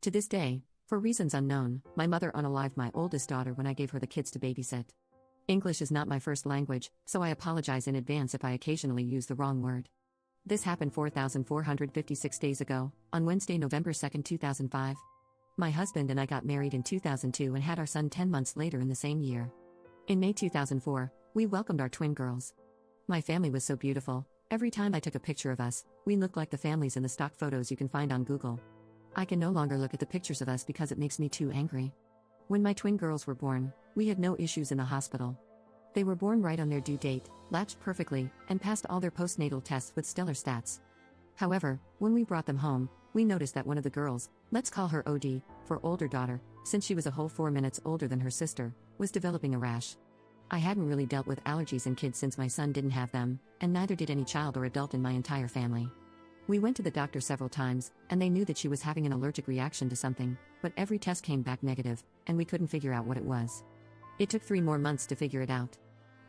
To this day, for reasons unknown, my mother unalived my oldest daughter when I gave her the kids to babysit. English is not my first language, so I apologize in advance if I occasionally use the wrong word. This happened 4,456 days ago, on Wednesday, November 2, 2005. My husband and I got married in 2002 and had our son 10 months later in the same year. In May 2004, we welcomed our twin girls. My family was so beautiful. Every time I took a picture of us, we looked like the families in the stock photos you can find on Google. I can no longer look at the pictures of us because it makes me too angry. When my twin girls were born, we had no issues in the hospital. They were born right on their due date, latched perfectly, and passed all their postnatal tests with stellar stats. However, when we brought them home, we noticed that one of the girls, let's call her OD, for older daughter, since she was a whole 4 minutes older than her sister, was developing a rash. I hadn't really dealt with allergies in kids since my son didn't have them, and neither did any child or adult in my entire family. We went to the doctor several times, and they knew that she was having an allergic reaction to something, but every test came back negative, and we couldn't figure out what it was. It took 3 more months to figure it out.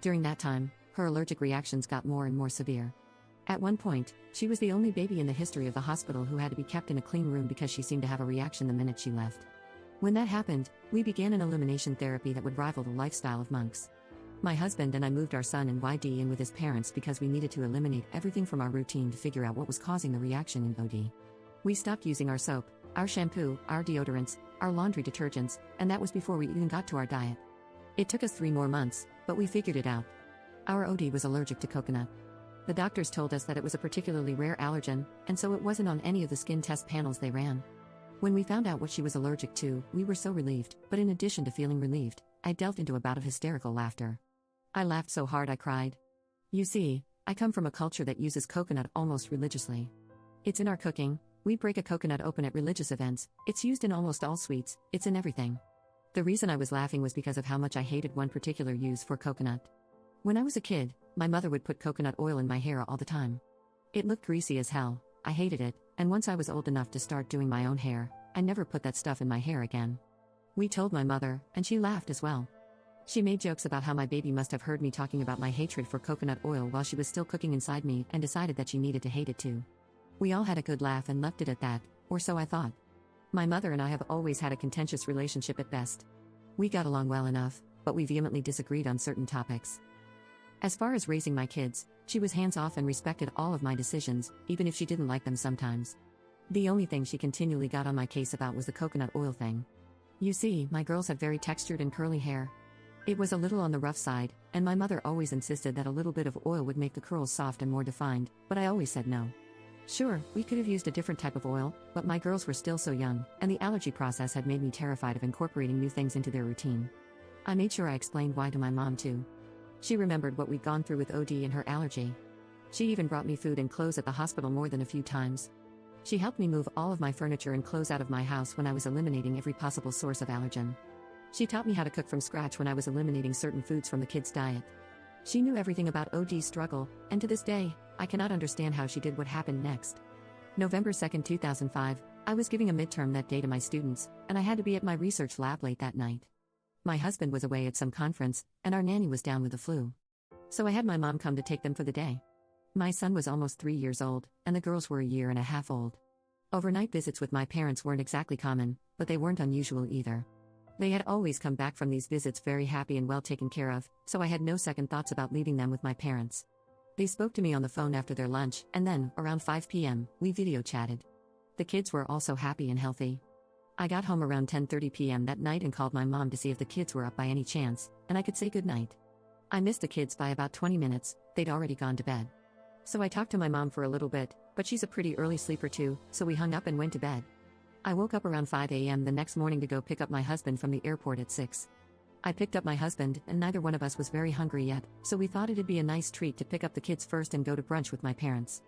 During that time, her allergic reactions got more and more severe. At one point, she was the only baby in the history of the hospital who had to be kept in a clean room because she seemed to have a reaction the minute she left. When that happened, we began an elimination therapy that would rival the lifestyle of monks. My husband and I moved our son and YD in with his parents because we needed to eliminate everything from our routine to figure out what was causing the reaction in OD. We stopped using our soap, our shampoo, our deodorants, our laundry detergents, and that was before we even got to our diet. It took us 3 more months, but we figured it out. Our OD was allergic to coconut. The doctors told us that it was a particularly rare allergen, and so it wasn't on any of the skin test panels they ran. When we found out what she was allergic to, we were so relieved, but in addition to feeling relieved, I delved into a bout of hysterical laughter. I laughed so hard I cried. You see, I come from a culture that uses coconut almost religiously. It's in our cooking, we break a coconut open at religious events, it's used in almost all sweets, it's in everything. The reason I was laughing was because of how much I hated one particular use for coconut. When I was a kid, my mother would put coconut oil in my hair all the time. It looked greasy as hell, I hated it, and once I was old enough to start doing my own hair, I never put that stuff in my hair again. We told my mother, and she laughed as well. She made jokes about how my baby must have heard me talking about my hatred for coconut oil while she was still cooking inside me and decided that she needed to hate it too. We all had a good laugh and left it at that, or so I thought. My mother and I have always had a contentious relationship at best. We got along well enough, but we vehemently disagreed on certain topics. As far as raising my kids, she was hands-off and respected all of my decisions, even if she didn't like them sometimes. The only thing she continually got on my case about was the coconut oil thing. You see, my girls have very textured and curly hair. It was a little on the rough side, and my mother always insisted that a little bit of oil would make the curls soft and more defined, but I always said no. Sure, we could have used a different type of oil, but my girls were still so young, and the allergy process had made me terrified of incorporating new things into their routine. I made sure I explained why to my mom too. She remembered what we'd gone through with OD and her allergy. She even brought me food and clothes at the hospital more than a few times. She helped me move all of my furniture and clothes out of my house when I was eliminating every possible source of allergen. She taught me how to cook from scratch when I was eliminating certain foods from the kids' diet. She knew everything about OD's struggle, and to this day, I cannot understand how she did what happened next. November 2, 2005, I was giving a midterm that day to my students, and I had to be at my research lab late that night. My husband was away at some conference, and our nanny was down with the flu. So I had my mom come to take them for the day. My son was almost 3 years old, and the girls were a year and a half old. Overnight visits with my parents weren't exactly common, but they weren't unusual either. They had always come back from these visits very happy and well taken care of, so I had no second thoughts about leaving them with my parents. They spoke to me on the phone after their lunch, and then, around 5 p.m., we video chatted. The kids were also happy and healthy. I got home around 10:30 p.m. that night and called my mom to see if the kids were up by any chance, and I could say goodnight. I missed the kids by about 20 minutes, they'd already gone to bed. So I talked to my mom for a little bit, but she's a pretty early sleeper too, so we hung up and went to bed. I woke up around 5 a.m. the next morning to go pick up my husband from the airport at 6. I picked up my husband, and neither one of us was very hungry yet, so we thought it'd be a nice treat to pick up the kids first and go to brunch with my parents.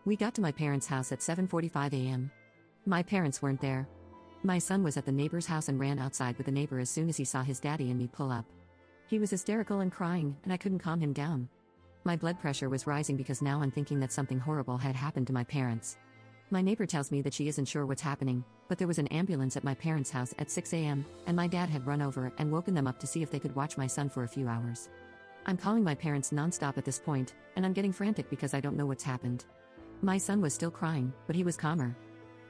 We got to my parents' house at 7:45 a.m. My parents weren't there. My son was at the neighbor's house and ran outside with the neighbor as soon as he saw his daddy and me pull up. He was hysterical and crying, and I couldn't calm him down. My blood pressure was rising because now I'm thinking that something horrible had happened to my parents. My neighbor tells me that she isn't sure what's happening, but there was an ambulance at my parents' house at 6 a.m., and my dad had run over and woken them up to see if they could watch my son for a few hours. I'm calling my parents nonstop at this point, and I'm getting frantic because I don't know what's happened. My son was still crying, but he was calmer.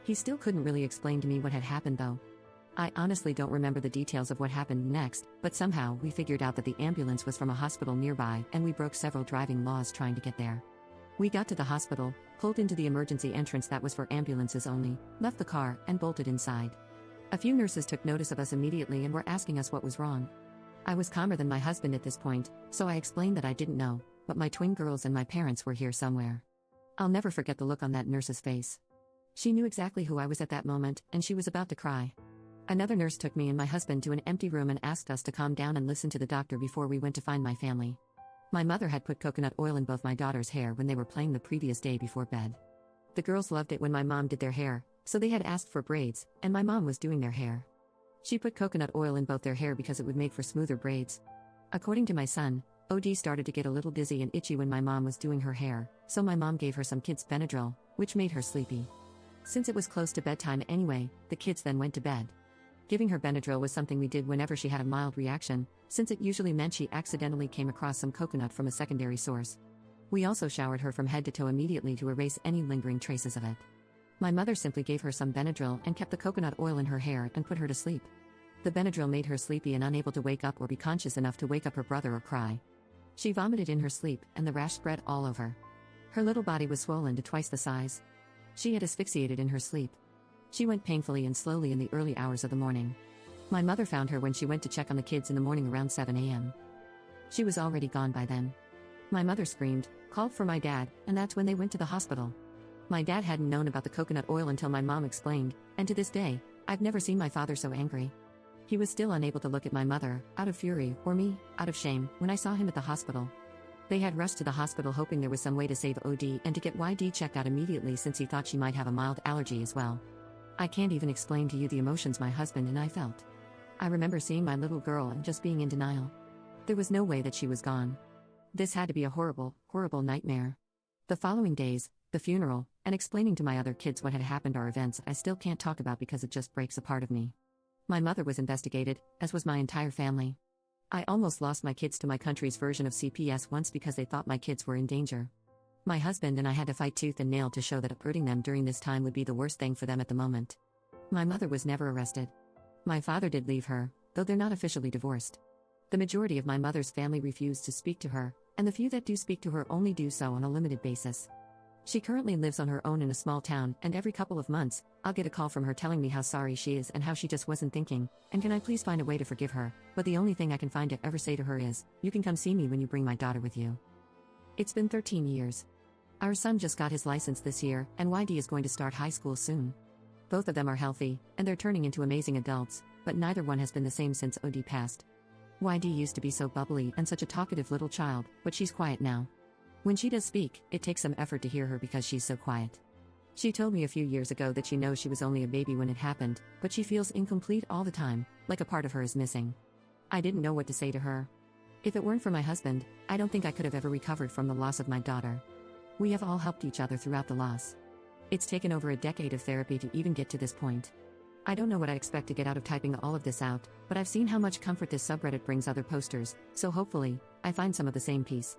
He still couldn't really explain to me what had happened though. I honestly don't remember the details of what happened next, but somehow we figured out that the ambulance was from a hospital nearby and we broke several driving laws trying to get there. We got to the hospital, pulled into the emergency entrance that was for ambulances only, left the car, and bolted inside. A few nurses took notice of us immediately and were asking us what was wrong. I was calmer than my husband at this point, so I explained that I didn't know, but my twin girls and my parents were here somewhere. I'll never forget the look on that nurse's face. She knew exactly who I was at that moment, and she was about to cry. Another nurse took me and my husband to an empty room and asked us to calm down and listen to the doctor before we went to find my family. My mother had put coconut oil in both my daughter's hair when they were playing the previous day before bed. The girls loved it when my mom did their hair, so they had asked for braids, and my mom was doing their hair. She put coconut oil in both their hair because it would make for smoother braids. According to my son, OD started to get a little dizzy and itchy when my mom was doing her hair, so my mom gave her some kids' Benadryl, which made her sleepy. Since it was close to bedtime anyway, the kids then went to bed. Giving her Benadryl was something we did whenever she had a mild reaction, since it usually meant she accidentally came across some coconut from a secondary source. We also showered her from head to toe immediately to erase any lingering traces of it. My mother simply gave her some Benadryl and kept the coconut oil in her hair and put her to sleep. The Benadryl made her sleepy and unable to wake up or be conscious enough to wake up her brother or cry. She vomited in her sleep, and the rash spread all over. Her little body was swollen to twice the size. She had asphyxiated in her sleep. She went painfully and slowly in the early hours of the morning. My mother found her when she went to check on the kids in the morning around 7 a.m. She was already gone by then. My mother screamed, called for my dad, and that's when they went to the hospital. My dad hadn't known about the coconut oil until my mom explained, and to this day, I've never seen my father so angry. He was still unable to look at my mother, out of fury, or me, out of shame, when I saw him at the hospital. They had rushed to the hospital hoping there was some way to save OD and to get YD checked out immediately since he thought she might have a mild allergy as well. I can't even explain to you the emotions my husband and I felt. I remember seeing my little girl and just being in denial. There was no way that she was gone. This had to be a horrible, horrible nightmare. The following days, the funeral, and explaining to my other kids what had happened are events I still can't talk about because it just breaks a part of me. My mother was investigated, as was my entire family. I almost lost my kids to my country's version of CPS once because they thought my kids were in danger. My husband and I had to fight tooth and nail to show that uprooting them during this time would be the worst thing for them at the moment. My mother was never arrested. My father did leave her, though they're not officially divorced. The majority of my mother's family refused to speak to her, and the few that do speak to her only do so on a limited basis. She currently lives on her own in a small town, and every couple of months, I'll get a call from her telling me how sorry she is and how she just wasn't thinking, and can I please find a way to forgive her, but the only thing I can find to ever say to her is, you can come see me when you bring my daughter with you. It's been 13 years. Our son just got his license this year, and YD is going to start high school soon. Both of them are healthy, and they're turning into amazing adults, but neither one has been the same since OD passed. YD used to be so bubbly and such a talkative little child, but she's quiet now. When she does speak, it takes some effort to hear her because she's so quiet. She told me a few years ago that she knows she was only a baby when it happened, but she feels incomplete all the time, like a part of her is missing. I didn't know what to say to her. If it weren't for my husband, I don't think I could have ever recovered from the loss of my daughter. We have all helped each other throughout the loss. It's taken over a decade of therapy to even get to this point. I don't know what I expect to get out of typing all of this out, but I've seen how much comfort this subreddit brings other posters, so hopefully, I find some of the same peace.